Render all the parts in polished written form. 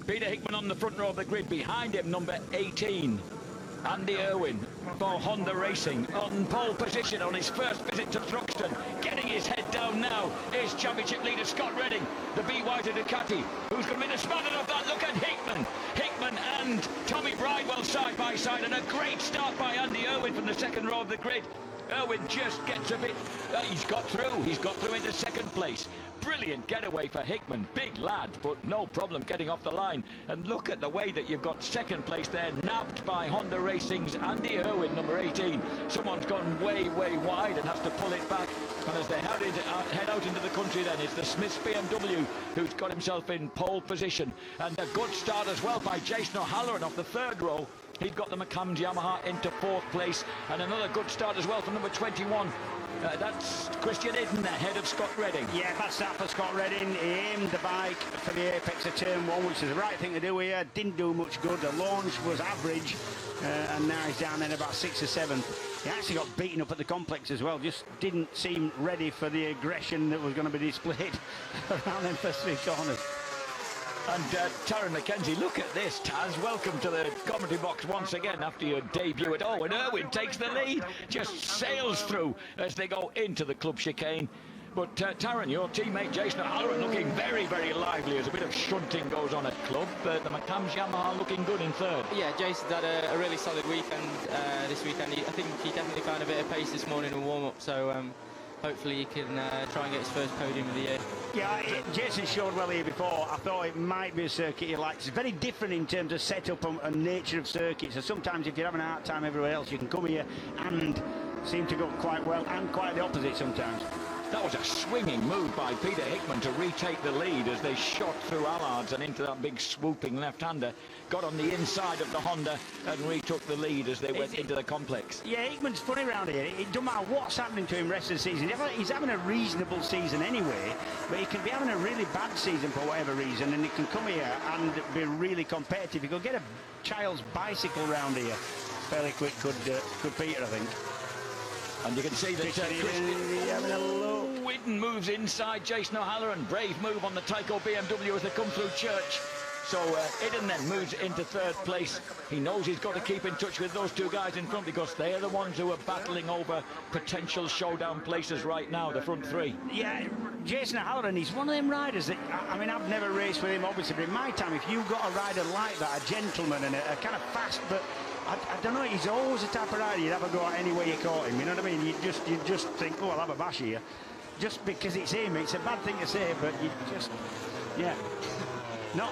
Peter Hickman on the front row of the grid. Behind him, number 18, Andy Irwin for Honda Racing, on pole position on his first visit to Thruxton. Getting his head down now is championship leader Scott Redding, the BY to Ducati, who's going to be the smarter of that. Look at Hickman and Tommy Bridewell side by side, and a great start by Andy Irwin from the second row of the grid. Irwin just gets a bit, he's got through into second place. Brilliant getaway for Hickman, big lad, but no problem getting off the line. And look at the way that you've got second place there, nabbed by Honda Racing's Andy Irwin, number 18. Someone's gone way wide and has to pull it back. And as they head out into the country then, it's the Smiths BMW who's got himself in pole position. And a good start as well by Jason O'Halloran off the third row. He's got the McCams Yamaha into fourth place, and another good start as well from number 21. That's Christian Idden ahead of Scott Redding. Yeah, bad start for Scott Redding. He aimed the bike for the apex of turn one, which is the right thing to do here. Didn't do much good. The launch was average, and now he's down in about 6th or 7th. He actually got beaten up at the complex as well. Just didn't seem ready for the aggression that was going to be displayed around them first three corners. And Taron McKenzie, look at this, Taz. Welcome to the commentary box once again after your debut at and Irwin takes the lead, just sails through as they go into the club chicane. But Taron, your teammate Jason O'Halloran looking very lively as a bit of shunting goes on at club. The McCams Yamaha looking good in third. Yeah, Jason's had a really solid weekend this weekend. I think he definitely found a bit of pace this morning in warm-up, so hopefully he can try and get his first podium of the year. Yeah, Jason showed well here before. I thought it might be a circuit he likes. It's very different in terms of setup and nature of circuits. So sometimes if you're having a hard time everywhere else, you can come here and seem to go quite well, and quite the opposite sometimes. That was a swinging move by Peter Hickman to retake the lead as they shot through Allards and into that big swooping left-hander. Got on the inside of the Honda and retook the lead as they went into the complex. Yeah, Hickman's funny around here. It doesn't matter what's happening to him rest of the season. He's having a reasonable season anyway, but he can be having a really bad season for whatever reason, and he can come here and be really competitive. He could get a child's bicycle round here fairly quick, could Peter, I think. And you can see that Whitten moves inside Jason O'Halloran. Brave move on the Tyco BMW as they come through Church. So Idden then moves into third place. He knows he's got to keep in touch with those two guys in front because they're the ones who are battling over potential showdown places right now, the front three. Yeah, Jason O'Halloran, he's one of them riders that, I mean, I've never raced with him, obviously, but in my time, if you got a rider like that, a gentleman and a kind of fast, but I don't know, he's always the type of rider you'd have a go at any way you caught him, you know what I mean? You just think, oh, I'll have a bash here. Just because it's him, it's a bad thing to say, but you just, yeah. No,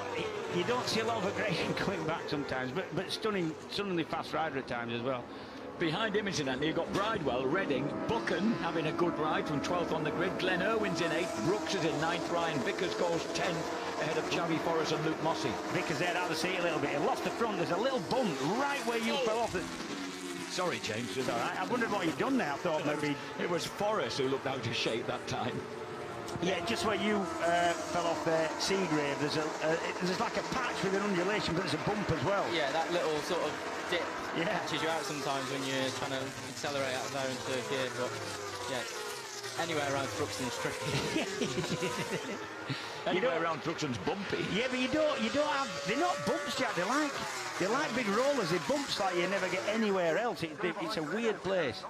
you don't see a lot of aggression coming back sometimes, but stunningly fast rider at times as well. Behind him, incidentally, you've got Bridewell, Redding, Buchan having a good ride from 12th on the grid. Glenn Irwin's in 8th, Brooks is in 9th, Ryan Vickers goes 10th ahead of Xavi Forrest and Luke Mossey. Vickers there out of the seat a little bit. He lost the front. There's a little bump right where you fell off. Sorry, James. It's all right. I wondered what you'd done there. I thought maybe it was Forrest who looked out of shape that time. Yeah, just where you fell off there, Seagrave, there's like a patch with an undulation, but there's a bump as well. Yeah, that little sort of dip catches you out sometimes when you're trying to accelerate out there into a gear, but yeah, anywhere around Thruxton's tricky. Anywhere around Thruxton's bumpy. Yeah, but you don't have, they're not bumps, Jack, they're like big rollers, they're bumps like you never get anywhere else. It's a weird place.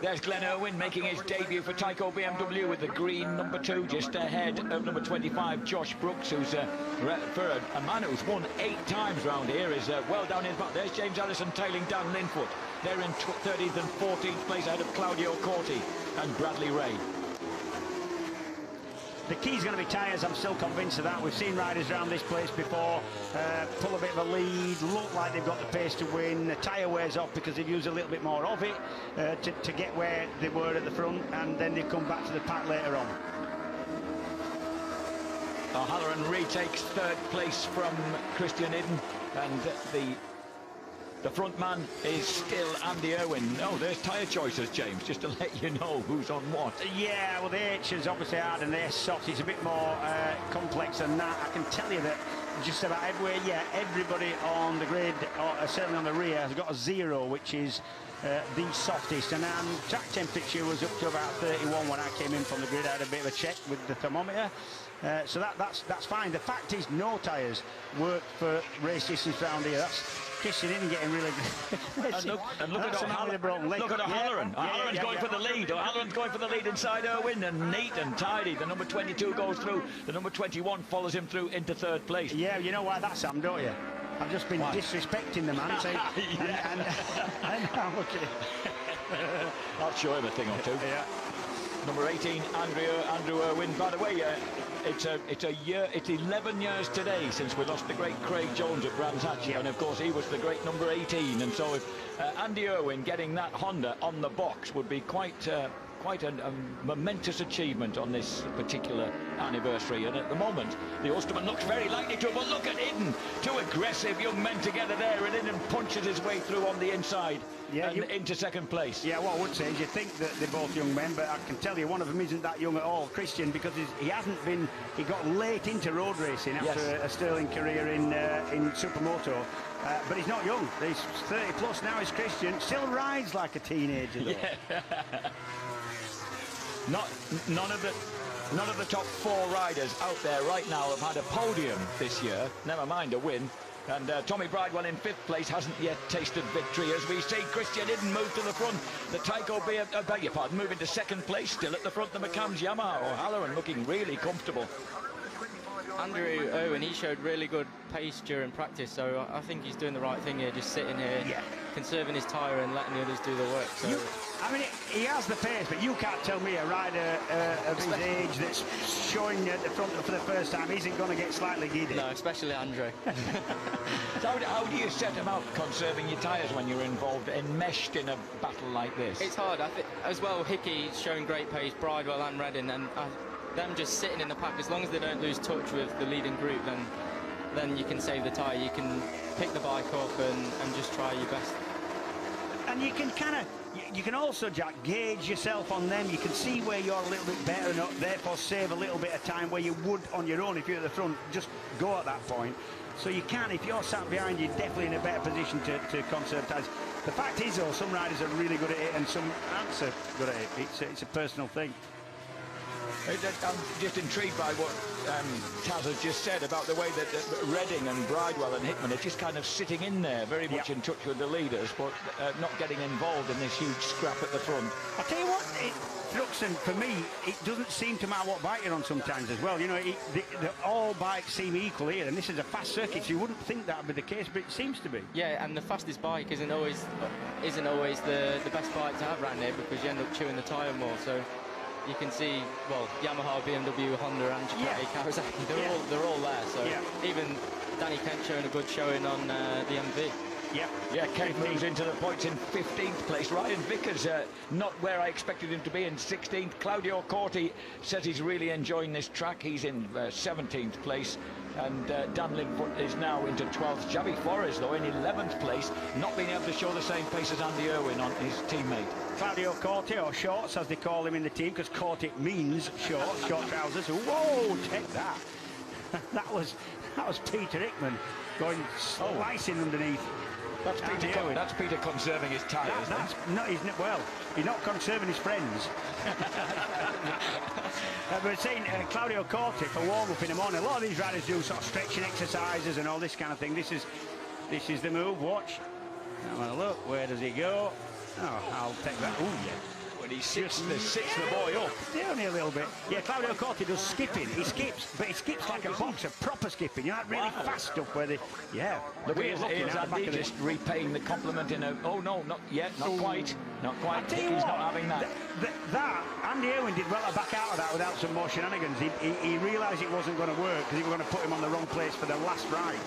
There's Glenn Irwin making his debut for Tyco BMW with the green number 2 just ahead of number 25 Josh Brooks, who's for a man who's won 8 times round here, is well down his back. There's James Allison tailing down Linfoot. They're in 13th and 14th place ahead of Claudio Corti and Bradley Ray. The key's going to be tyres, I'm still convinced of that. We've seen riders around this place before pull a bit of a lead, look like they've got the pace to win. The tyre wears off because they've used a little bit more of it to get where they were at the front, and then they come back to the pack later on. O'Halloran retakes third place from Christian Idden, and the front man is still Andy Irwin. Oh, there's tyre choices, James, just to let you know who's on what. Yeah, well, the H is obviously hard and they're soft. It's a bit more complex than that. I can tell you that Just about everywhere, yeah. Everybody on the grid, or certainly on the rear, has got a 0, which is the softest. And track temperature was up to about 31 when I came in from the grid. I had a bit of a check with the thermometer. So that's fine. The fact is, no tyres work for race distance round here. That's Christian isn't getting really. and look at O'Halloran. Look at O'Halloran. O'Halloran's going for the lead. O'Halloran's going for the lead inside Irwin, and neat and tidy. The number 22 goes through. The number 21 follows him through into 3rd place. Yeah, you know why that's Sam, don't you? I've just been disrespecting the man. So, and now look at it. I'll show him a thing or two. Yeah. Number 18, Andrew Irwin. By the way, it's 11 years today since we lost the great Craig Jones at Brands Hatch, and of course he was the great number 18. And so if Andy Irwin getting that Honda on the box would be quite a momentous achievement on this particular anniversary. And at the moment, the Ulsterman looks very likely to. But look at Iden, 2 aggressive young men together there, and Iden punches his way through on the inside and into 2nd place. Yeah, what I would say is you think that they're both young men, but I can tell you one of them isn't that young at all, Christian, because he hasn't been. He got late into road racing after a sterling career in Supermoto. But he's not young. He's 30 plus now. He's Christian. Still rides like a teenager, though. Yeah. None of the top 4 riders out there right now have had a podium this year, never mind a win. And Tommy Bridewell in 5th place hasn't yet tasted victory, as we see Christian Iden move to the front. The Tyco beg your pardon, move into 2nd place, still at the front, the McCann's Yamaha. O'Halloran looking really comfortable. Andrew Irwin, he showed really good pace during practice, so I think he's doing the right thing here, just sitting here, conserving his tyre and letting the others do the work. So. I mean, he has the pace, but you can't tell me a rider of his age that's showing at the front for the first time isn't going to get slightly giddy. No, especially Andrew. So how do you set about conserving your tyres when you're involved, enmeshed in a battle like this? It's hard. I think as well, Hickey's showing great pace, Bridewell and Redding, and them just sitting in the pack, as long as they don't lose touch with the leading group, then you can save the tyre. You can pick the bike up and just try your best. And you can you can also, Jack, gauge yourself on them. You can see where you're a little bit better and therefore save a little bit of time where you would on your own if you're at the front. Just go at that point. So you can, if you're sat behind, you're definitely in a better position to conserve tyres. The fact is, though, some riders are really good at it and some aren't so good at it. It's a personal thing. I'm just intrigued by what Taz has just said about the way that Redding and Bridewell and Hickman are just kind of sitting in there, very much in touch with the leaders, but not getting involved in this huge scrap at the front. I'll tell you what, Thruxton, for me, it doesn't seem to matter what bike you're on sometimes as well. You know, all bikes seem equal here, and this is a fast circuit, so you wouldn't think that would be the case, but it seems to be. Yeah, and the fastest bike isn't always the best bike to have around here, because you end up chewing the tyre more. So you can see, well, Yamaha, BMW, Honda and Ducati, Kawasaki, they're all there. So even Danny Kent showing a good showing on the MV. Yeah, Kent moves into the points in 15th place. Ryan Vickers, not where I expected him to be, in 16th. Claudio Corti says he's really enjoying this track. He's in 17th place. And Dan Linfoot is now into 12th. Javi Flores, though, in 11th place, not being able to show the same pace as Andy Irwin on his teammate. Claudio Corti, or Shorts, as they call him in the team, because Corti means short trousers. Whoa, take that. that was Peter Hickman going slicing underneath. That's Peter conserving his tyres. He's not conserving his friends. We're saying Claudio Corti for warm-up in the morning. A lot of these riders do sort of stretching exercises and all this kind of thing. This is the move. Watch. Have a look. Where does he go? Oh, I'll take that. Oh, yeah. When he sits the boy up. Only a little bit. Yeah, Claudio Corti does skipping. He skips, but he skips like a boxer, proper skipping. You know, really fast stuff where they... Yeah. Look, here's Andy just repaying the compliment in a... Oh, no, not yet. Not quite. Not quite. He's not having that. Andy Irwin did well to back out of that without some more shenanigans. He realised it wasn't going to work because he was going to put him on the wrong place for the last ride.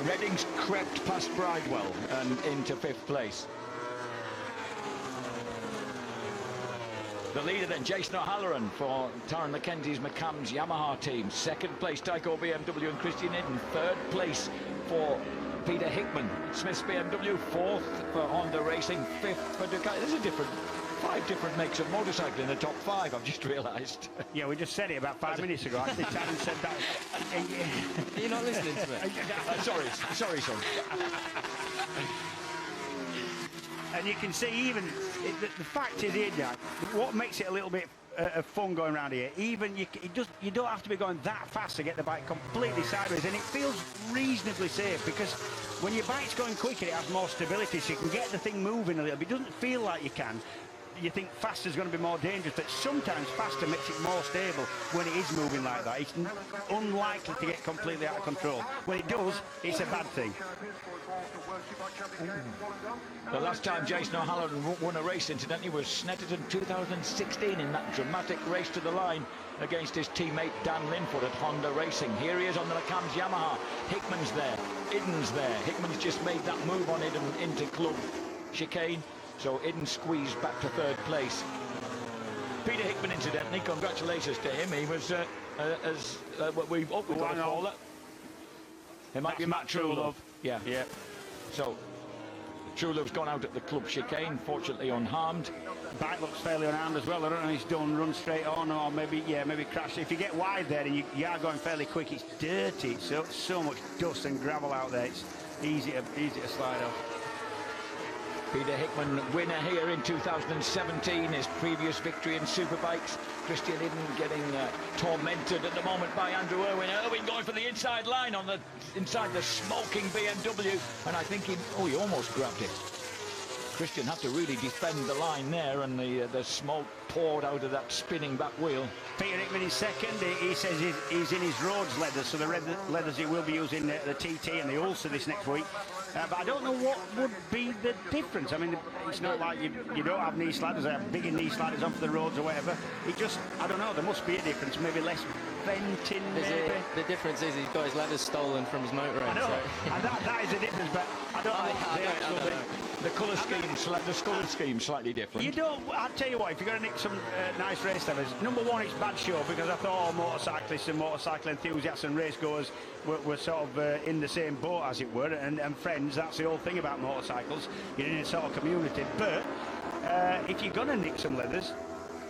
Redding's crept past Bridewell and into 5th place. The leader then, Jason O'Halloran for Taran McKenzie's McCann's Yamaha team. 2nd place, Tyco BMW and Christian Iden. 3rd place for Peter Hickman, Smith's BMW. 4th for Honda Racing. 5th for Ducati. There's a different 5 different makes of motorcycle in the top 5, I've just realised. Yeah, we just said it about 5 minutes ago. Actually, Taryn said that. Are you not listening to it? Sorry, son. And you can see even the fact is here, Jack, what makes it a little bit of fun going around here, even you don't have to be going that fast to get the bike completely sideways, and it feels reasonably safe because when your bike's going quicker it has more stability, so you can get the thing moving a little bit. It doesn't feel like you can. You think faster is going to be more dangerous, but sometimes faster makes it more stable when it is moving like that. It's unlikely to get completely out of control. When it does, it's a bad thing. The last time Jason O'Halloran won a race, incidentally, was Snetterton 2016 in that dramatic race to the line against his teammate Dan Linford at Honda Racing. Here he is on the McCann's Yamaha. Hickman's there, Idden's there. Hickman's just made that move on Idden into club chicane, so Idden squeezed back to 3rd place. Peter Hickman, incidentally, congratulations to him. He was, we've got to call it. It might be Matt Trulove. Yeah. So, Trulove's gone out at the club chicane, fortunately unharmed. Bike looks fairly unharmed as well. I don't know if he's done run straight on or maybe crash. If you get wide there and you are going fairly quick, it's dirty. It's so much dust and gravel out there. It's easy to slide off. Peter Hickman, winner here in 2017, his previous victory in superbikes. Christian Idden getting tormented at the moment by Andrew Irwin. Irwin going for the inside line on the inside the smoking BMW, and I think he almost grabbed it. Christian had to really defend the line there, and the smoke poured out of that spinning back wheel. Peter Hickman is second. He says he's in his Rhodes leathers, so the red leathers he will be using the TT and the Ulster this next week. But I don't know what would be the difference. I mean, it's not like you don't have knee sliders, they have bigger knee sliders on for the roads or whatever. It just, I don't know, there must be a difference, maybe less venting, maybe. The difference is he's got his leathers stolen from his motorhome. I know, so. And that is the difference, but I don't know. The colour scheme, slightly different. You don't, I'll tell you what, if you're going to nick some nice race leathers, number one, it's bad show, because I thought all motorcyclists and motorcycle enthusiasts and racegoers were sort of in the same boat, as it were, and friends. That's the whole thing about motorcycles. You're in a sort of community. But if you're going to nick some leathers,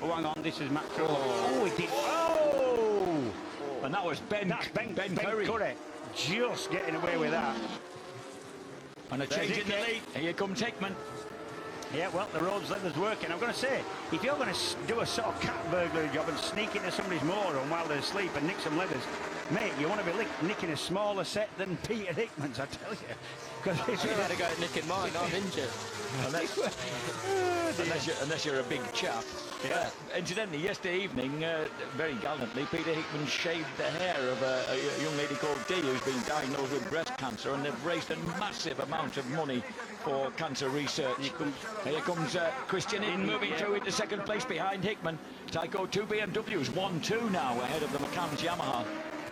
oh, hang on, this is Matt Trulove. Oh, he did. Oh! And that was Ben Curry. Just getting away with that. And a change in the lead. Here comes Hickman. Yeah, well, the Rhodes leather's working. I'm going to say, if you're going to do a sort of cat burglary job and sneak into somebody's motorhome while they're asleep and nick some leathers, mate, you want to be nicking a smaller set than Peter Hickman's, I tell you. Because if you had to go nicking mine, I'm injured. Unless you're a big chap. Yeah. Incidentally, yesterday evening, very gallantly, Peter Hickman shaved the hair of a young lady called Dee who's been diagnosed with breast cancer, and they've raised a massive amount of money for cancer research. Here comes Christian Idden moving through into 2nd place behind Hickman. Tyco 2 BMWs, 1-2 now ahead of the McCann's Yamaha.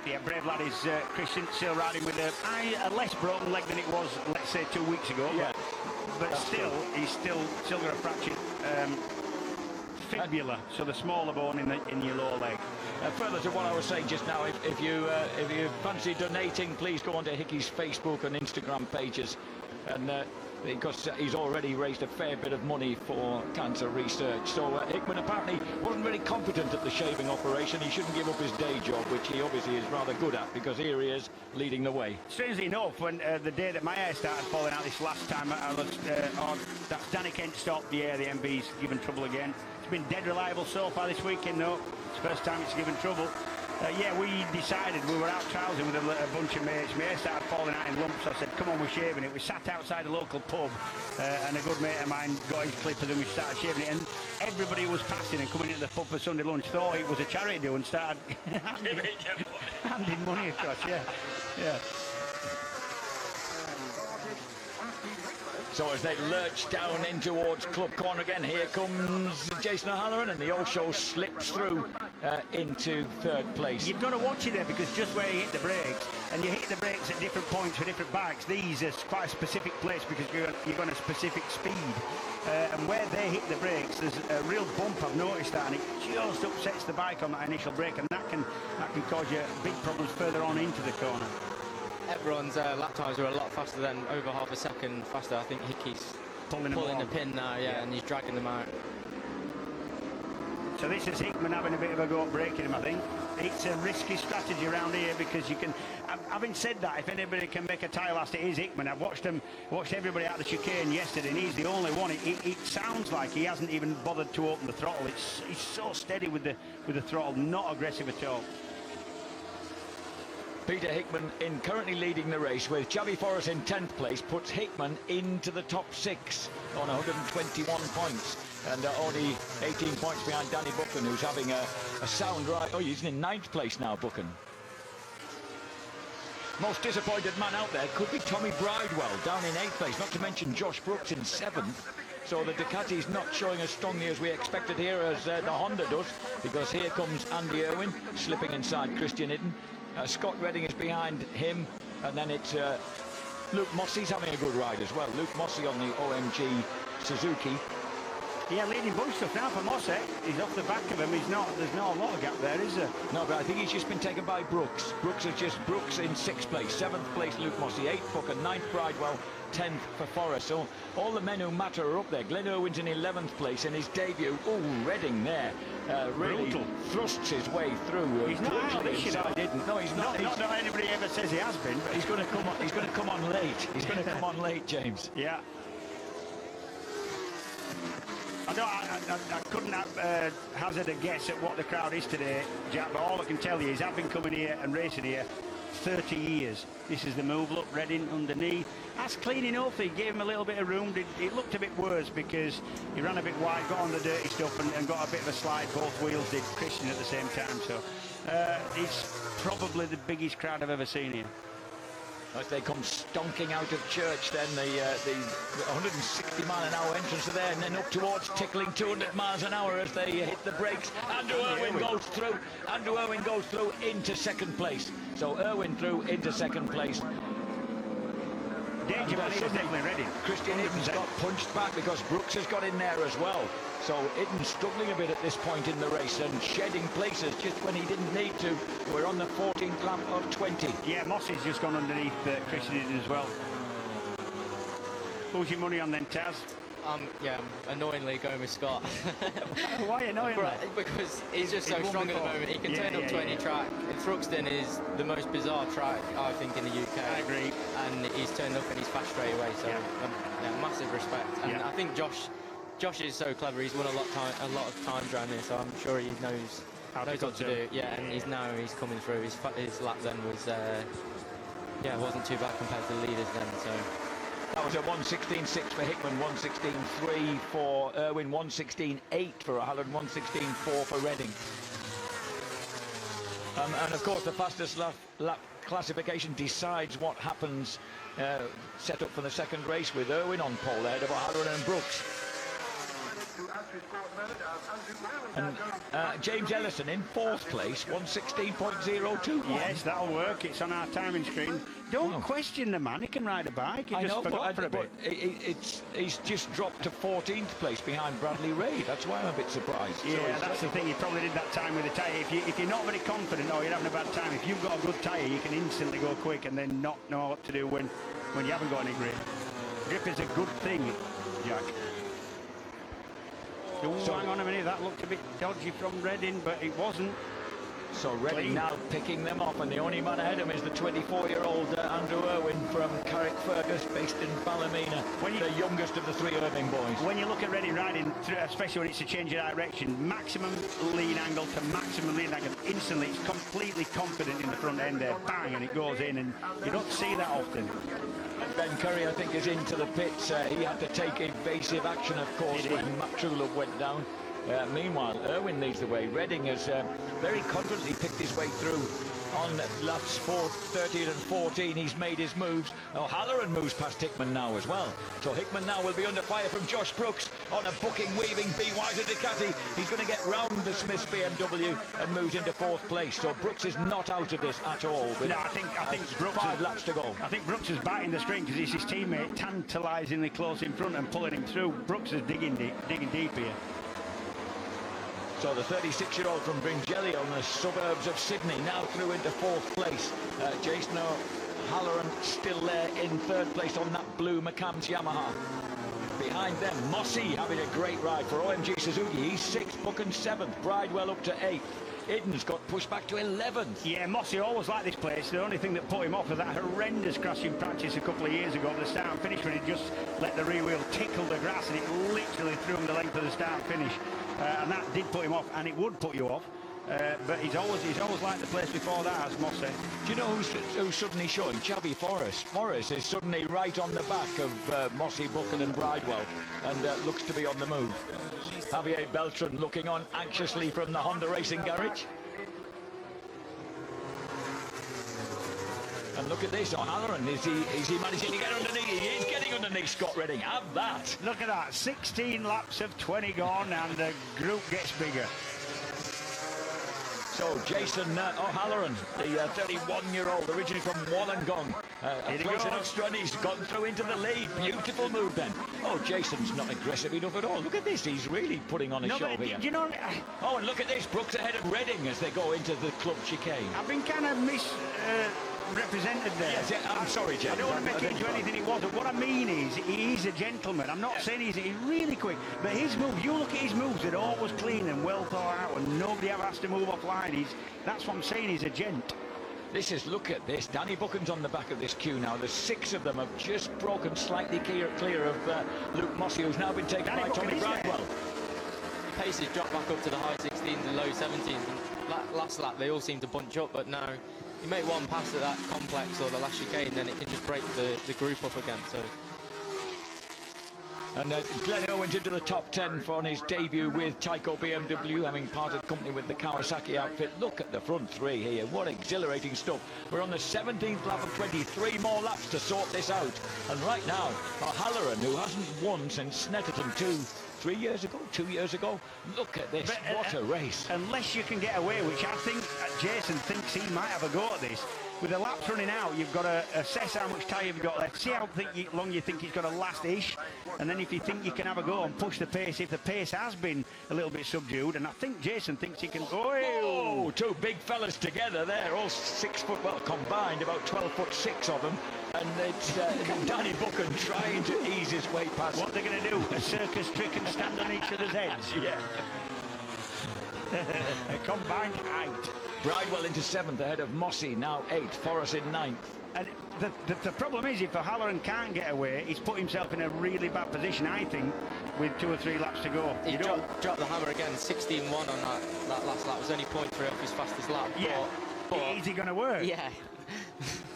Yeah, brave lad is Christian, still riding with a less broken leg than it was, let's say, 2 weeks ago. Yeah. But still, he's still got a fractured fibula, so the smaller bone in your lower leg. Further to what I was saying just now, if you fancy donating, please go onto Hickey's Facebook and Instagram pages, and because he's already raised a fair bit of money for cancer research. So Hickman apparently wasn't very competent at the shaving operation. He shouldn't give up his day job, which he obviously is rather good at, because here he is leading the way. Strangely enough, when the day that my hair started falling out this last time, that's Danny Kent stopped. Yeah, the MB's given trouble again. It's been dead reliable so far this weekend, though. It's the first time it's given trouble. Yeah, we decided, we were out trousering with a bunch of mates. My hair started falling out in lumps, so I said, come on, we're shaving it. We sat outside a local pub, and a good mate of mine got his clippers and we started shaving it. And everybody who was passing and coming into the pub for Sunday lunch thought it was a charity do and started handing money across, yeah. So as they lurch down in towards Club Corner again, here comes Jason O'Halloran, and the old show slips through into 3rd place. You've got to watch it there, because just where you hit the brakes, and you hit the brakes at different points for different bikes, these are quite a specific place because you're on a specific speed. And where they hit the brakes, there's a real bump, I've noticed that, and it just upsets the bike on that initial brake, and that can cause you big problems further on into the corner. Everyone's lap times are a lot faster than over half a second faster. I think Hickey's pulling the pin now, yeah, and he's dragging them out. So this is Hickman having a bit of a go at breaking him, I think. It's a risky strategy around here because you can... Having said that, if anybody can make a tyre last, it is Hickman. I've watched everybody out of the chicane yesterday, and he's the only one. It sounds like he hasn't even bothered to open the throttle. He's so steady with the throttle, not aggressive at all. Peter Hickman in currently leading the race with Xavi Forres in 10th place, puts Hickman into the top 6 on 121 points. And only 18 points behind Danny Buchan, who's having a sound ride. Oh, he's in 9th place now, Buchan. Most disappointed man out there could be Tommy Bridewell, down in 8th place, not to mention Josh Brooks in 7th. So the Ducati's not showing as strongly as we expected here as the Honda does, because here comes Andy Irwin, slipping inside Christian Hidden. Scott Redding is behind him, and then it's Luke Mossey's having a good ride as well. Luke Mossey on the OMG Suzuki. Yeah, leading bunch stuff now for Mossey. He's off the back of him. There's not a lot of gap there, is there? No, but I think he's just been taken by Brooks. Brooks in 6th place, 7th place Luke Mossey, 8th Buchan, 9th Bridewell, 10th for Forrest. So all the men who matter are up there. Glenn Irwin's in 11th place in his debut. Oh, Redding there. Really thrusts his way through. He's not out this year, didn't. No, he's not. Not anybody ever says he has been, but he's going to come on. He's going to come on late. He's going to come on late, James. Yeah. I couldn't hazard a guess at what the crowd is today, Jack, but all I can tell you is I've been coming here and racing here 30 years. This is the move. Look, Redding underneath. That's clean enough. He gave him a little bit of room. It looked a bit worse because he ran a bit wide, got on the dirty stuff and got a bit of a slide. Both wheels did. Christian at the same time. So it's probably the biggest crowd I've ever seen here. As they come stonking out of church, then the 160 mile an hour entrance are there, and then up towards tickling 200 miles an hour as they hit the brakes. Andrew Irwin goes through. Andrew Irwin goes through into 2nd place. So Irwin through into 2nd place. Danger man is definitely ready. Christian Hidden's got punched back because Brooks has got in there as well. So Hidden's struggling a bit at this point in the race and shedding places just when he didn't need to. We're on the 14th lap of 20. Yeah, Mossey's just gone underneath Christian Hidden as well. Who's your money on then, Taz? Yeah, I'm annoyingly going with Scott. Why annoying? Because he's just so strong at the moment. He can turn up to any track. Thruxton is the most bizarre track, I think, in the UK. I agree. And he's turned up and he's fast straight away. So massive respect. And I think Josh is so clever. He's won a lot of times around here, so I'm sure he knows what to do. Yeah, and he's coming through. His lap then was wasn't too bad compared to the leaders then. So. That was a 1:16.6 for Hickman, 1:16.3 for Irwin, 1:16.8 for O'Halloran, 1:16.4 for Redding. And of course the fastest lap classification decides what happens set up for the second race with Irwin on pole ahead of O'Halloran and Brooks. And James Ellison in 4th place, 1:16.02. Yes, that'll work. It's on our timing screen. Don't question the man. He can ride a bike. He just forgot for a bit. He's just dropped to 14th place behind Bradley Ray. That's why I'm a bit surprised. Yeah, so that's the thing. He probably did that time with the tyre. If you're not very confident or you're having a bad time, if you've got a good tyre, you can instantly go quick and then not know what to do when you haven't got any grip. Grip is a good thing, Jack. So hang on a minute, that looked a bit dodgy from Redding, but it wasn't. So Redding now picking them off, and the only man ahead of him is the 24-year-old Andrew Irwin from Carrickfergus, based in Ballymena, the youngest of the 3 Irving boys. When you look at Redding riding, especially when it's a change of direction, maximum lean angle to maximum lean angle, instantly it's completely confident in the front end there, bang, and it goes in, and you don't see that often. Ben Curry, I think, is into the pits. He had to take evasive action, of course, when Matt Trulove went down. Meanwhile, Irwin leads the way. Redding has very confidently picked his way through on laps 13 and 14. He's made his moves. O'Halloran moves past Hickman now as well. So Hickman now will be under fire from Josh Brooks on a booking, weaving BYD Ducati. He's going to get round the Smiths BMW and moves into 4th place. So Brooks is not out of this at all. No, I think Brooks 5 laps to go. I think Brooks is biting the string because it's his teammate tantalisingly close in front and pulling him through. Brooks is digging deep here. So the 36-year-old from Bringelly on the suburbs of Sydney now through into 4th place. Jason O'Halloran still there in 3rd place on that blue McCann's Yamaha. behind them. Mossy having a great ride for OMG Suzuki. He's 6th, Buchan 7th. Bridewell up to 8th. Idden's got pushed back to 11th. Yeah, Mossy always liked this place. The only thing that put him off was that horrendous crash in practice a couple of years ago at the start and finish, when he just let the rear wheel tickle the grass and it literally threw him the length of the start and finish. And that did put him off, and it would put you off. But he's always liked the place before that, as Mossy. Do you know who's suddenly showing? Chubby Forrest. Morris is suddenly right on the back of Mossy, Buchan and Bridewell, and looks to be on the move. Javier Beltran looking on anxiously from the Honda Racing Garage. And look at this, O'Halloran, is he managing to get underneath? He is getting underneath Scott Redding. Have that. Look at that, 16 laps of 20 gone, and the group gets bigger. So Jason O'Halloran, the 31-year-old, originally from Wollongong, close enough run. He's gotten through into the lead. Beautiful move then. Oh, Jason's not aggressive enough at all. Look at this. He's really putting on a show here. You know, oh, and look at this. Brooks ahead of Redding as they go into the club chicane. I've been kind of misrepresented there. Yes, yeah, I'm sorry, James. I don't want to make it into anything he wasn't. What I mean is, he's a gentleman. I'm not saying he's really quick, but his moves, you look at his moves, they're always clean and well thought out, and nobody ever has to move offline. That's what I'm saying, he's a gent. Look at this. Danny Buchan's on the back of this queue now. The 6 of them have just broken slightly clear of Luke Mossy, who's now been taken by Tommy Bradwell. Pace has dropped back up to the high 16s and low 17s. And last lap, they all seem to bunch up, but now you make one pass at that complex or the last chicane, then it can just break the group up again. So. And Glenn Owens into the top 10 for his debut with Tyco BMW, having parted company with the Kawasaki outfit. Look at the front 3 here. What exhilarating stuff. We're on the 17th lap of 23 more laps to sort this out. And right now, O'Halloran, who hasn't won since Snetterton 2 years ago. Look at this. What a race. Unless you can get away, which I think Jason thinks he might have a go at this. With the laps running out, you've got to assess how much tyre you've got left. See how long you think it's going to last-ish. And then if you think you can have a go and push the pace, if the pace has been a little bit subdued, and I think Jason thinks he can go. Oh, 2 big fellas together there, all 6 foot, well, combined, about 12'6" of them. And it's Danny Buchan trying to ease his way past. What they're going to do, a circus trick and stand on each other's heads. Yeah. A combined height. Bridewell into 7th ahead of Mossy, now 8th, Forrest in 9th. And the problem is, if O'Halloran can't get away, he's put himself in a really bad position, I think, with 2 or 3 laps to go. He dropped the hammer again, 16-1 on that last lap. It was only 0.3 off his fastest lap. Yeah. But is it going to work? Yeah.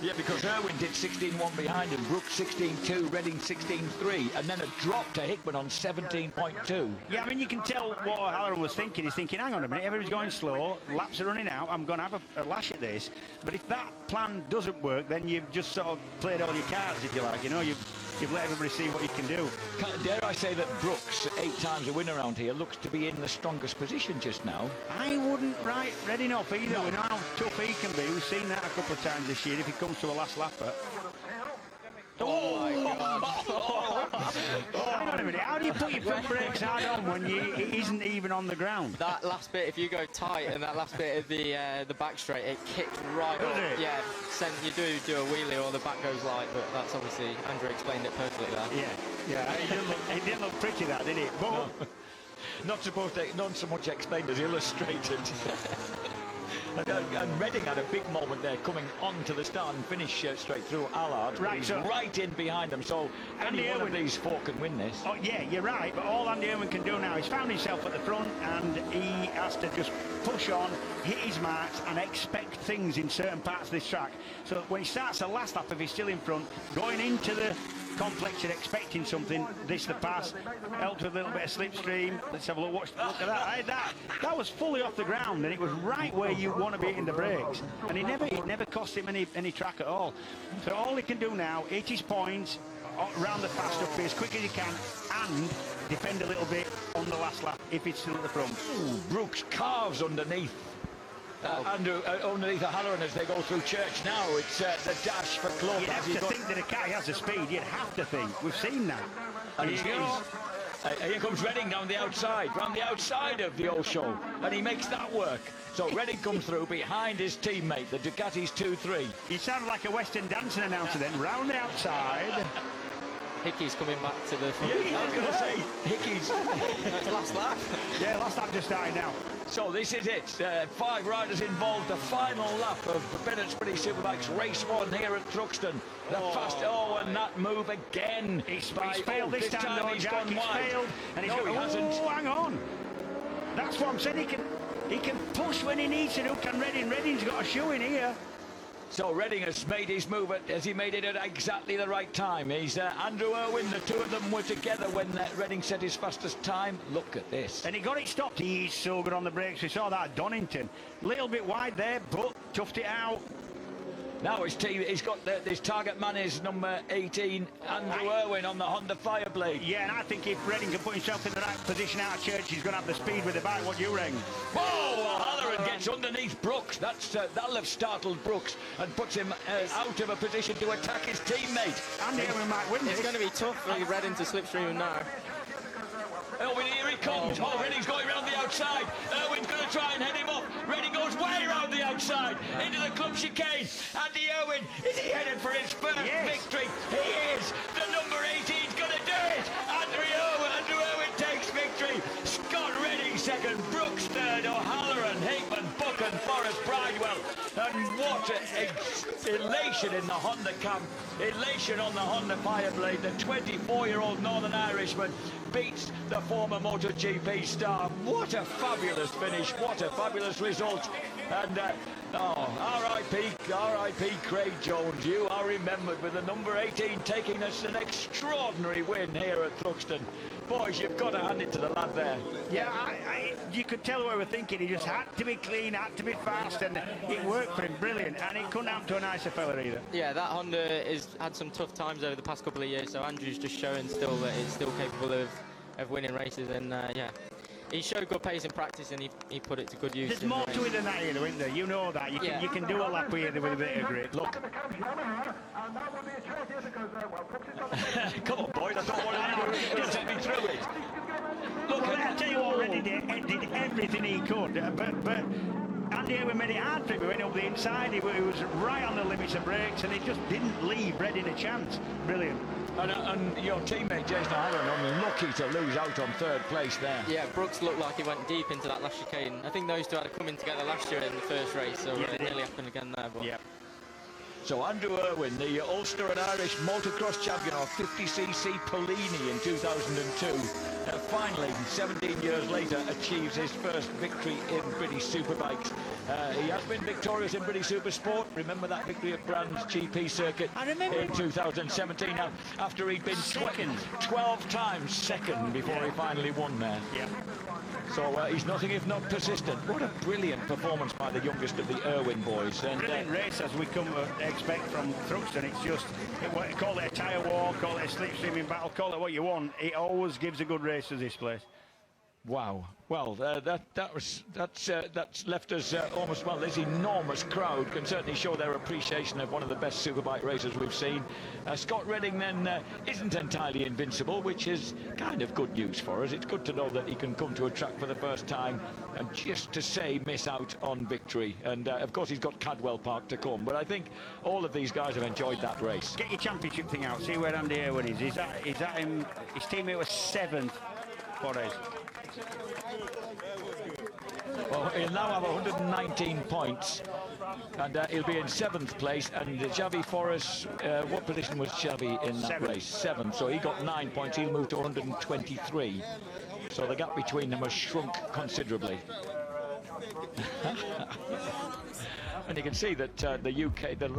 Yeah, because Irwin did 16-1 behind him, Brooks 16-2, Redding 16-3, and then a drop to Hickman on 17.2. Yeah, I mean, you can tell what O'Halloran was thinking. He's thinking, hang on a minute, everybody's going slow, laps are running out, I'm going to have a lash at this. But if that plan doesn't work, then you've just sort of played all your cards, if you like, you know, you've let everybody see what you can do. Dare I say that Brooks, 8 times a winner around here, looks to be in the strongest position just now. I wouldn't write Redding off either. No. We know how tough he can be. We've seen that a couple of times this year if he comes to a last lapper. Oh my God. Hang on a minute, how do you put your foot brakes hard on when it isn't even on the ground? That last bit, if you go tight and that last bit of the back straight, it kicked right up. Does it? Yeah, you do a wheelie or the back goes light, but that's obviously, Andrew explained it perfectly there. Yeah, it didn't look pretty, that, did it? But no. Not so much explained as illustrated. And Redding had a big moment there, coming on to the start and finish straight through Allard. Right, so right in behind them, so any one of these 4 can win this. Oh yeah, you're right, but all Andy Irwin can do now, he's found himself at the front and he has to just push on, hit his marks and expect things in certain parts of this track. So when he starts the last lap, if he's still in front, going into the complex and expecting something, the pass helped with a little bit of slipstream. Let's have a look. Look at that. That was fully off the ground and it was right where you want to be hitting the brakes. And it never cost him any track at all. So all he can do now, hit his points around the fast up as quick as he can and defend a little bit on the last lap if it's still at the front. Ooh, Brooks carves underneath. Underneath O'Halloran as they go through Church now. It's the dash for Club. You'd have to think that a car has the speed. You'd have to think. We've seen that. And here comes Redding down the outside, round the outside of the old show, and he makes that work. So Redding comes through behind his teammate, the Ducati's 2-3. He sounded like a Western dancing announcer then, round the outside. Hickey's coming back to the... Yeah, I was going to say, Hickey's... That's the last lap. Yeah, last lap just started now. So this is it. 5 riders involved. The final lap of Bennett British Superbikes race 1 here at Thruxton. The fast... Oh, and that move again. He's failed this time, though, he's Jack. gone He's wide. failed. And he's No, he hasn't. Oh, hang on. That's what I'm saying. He can push when he needs to. Can Redding? Redding's got a shoe in here. So Redding has made his move. Has he made it at exactly the right time? He's Andrew Irwin. The two of them were together when Redding set his fastest time. Look at this. And he got it stopped. He's so good on the brakes. We saw that at Donington. Little bit wide there, but toughed it out. Now his team, he's got his target man is number 18, Andrew Irwin on the Honda Fireblade. Yeah, and I think if Redding can put himself in the right position out of church, he's going to have the speed with the bike. What do you reckon? Whoa! Halloran gets underneath Brooks. That'll have startled Brooks and puts him out of a position to attack his teammate. Andy Irwin might win this. It's going to be tough for Redding to slipstream him now. Oh, and here he comes. Oh, Redding's going round the outside. Irwin's going to try and head him off. Redding goes way round the outside into the club chicane. Andy Irwin, is he headed for his first victory? He is. The number 18's going to do it. Andrew Irwin takes victory. Scott Redding second. Brooks third. O'Halloran, Hickman, Buck and Forrest Bridewell. And what elation in the Honda camp. Elation on the Honda Fireblade. The 24-year-old Northern Irishman beats the former MotoGP star. What a fabulous finish. What a fabulous result. And R.I.P. Craig Jones. You are remembered with the number 18 taking us an extraordinary win here at Thruxton. Boys, you've got to hand it to the lad there. Yeah, you could tell what we were thinking. He just had to be clean, had to be fast, and it worked for him. Brilliant. And it couldn't happen to a nicer fella either. Yeah, that Honda has had some tough times over the past couple of years, so Andrew's just showing still that it's still capable of winning races. And yeah, he showed good pace in practice, and he put it to good use. There's more to it than that here, isn't there? You know that. You can do a lap here with a bit of grit. Look. Come on, boys. I don't want to just take me through it. Look, I'll tell you what, Redding did everything he could, but Andy Irwin made it hard for him. He went up the inside. He was right on the limits of brakes, and he just didn't leave Redding a chance. Brilliant. And your teammate Jason Halloran unlucky to lose out on third place there. Yeah, Brooks looked like he went deep into that last chicane. I think those two had to come in together last year in the first race, so it nearly happened again there. But. Yeah. So Andrew Irwin, the Ulster and Irish motocross champion of 50cc Polini in 2002, finally, 17 years later, achieves his first victory in British Superbikes. He has been victorious in British Supersport. Remember that victory at Brands GP circuit in 2017, after he'd been 12 times second before he finally won there. Yeah. So he's nothing if not persistent. What a brilliant performance by the youngest of the Irwin boys. And brilliant race, as we come to expect from Thruxton. It's just, call it a tyre war, call it a slipstreaming battle, call it what you want. It always gives a good race to this place. Wow. Well, that's left us almost, well, this enormous crowd can certainly show their appreciation of one of the best superbike racers we've seen. Scott Redding then isn't entirely invincible, which is kind of good news for us. It's good to know that he can come to a track for the first time and just to say miss out on victory. And of course he's got Cadwell Park to come, but I think all of these guys have enjoyed that race. Get your championship thing out, see where Andy Irwin is. Is that him? His teammate was 7th. Forrest. Well, he'll now have 119 points, and he'll be in 7th place. And Xavi Forrest, what position was Xavi in that race? 7th. So he got 9 points. He'll move to 123. So the gap between them has shrunk considerably. And you can see that the UK, the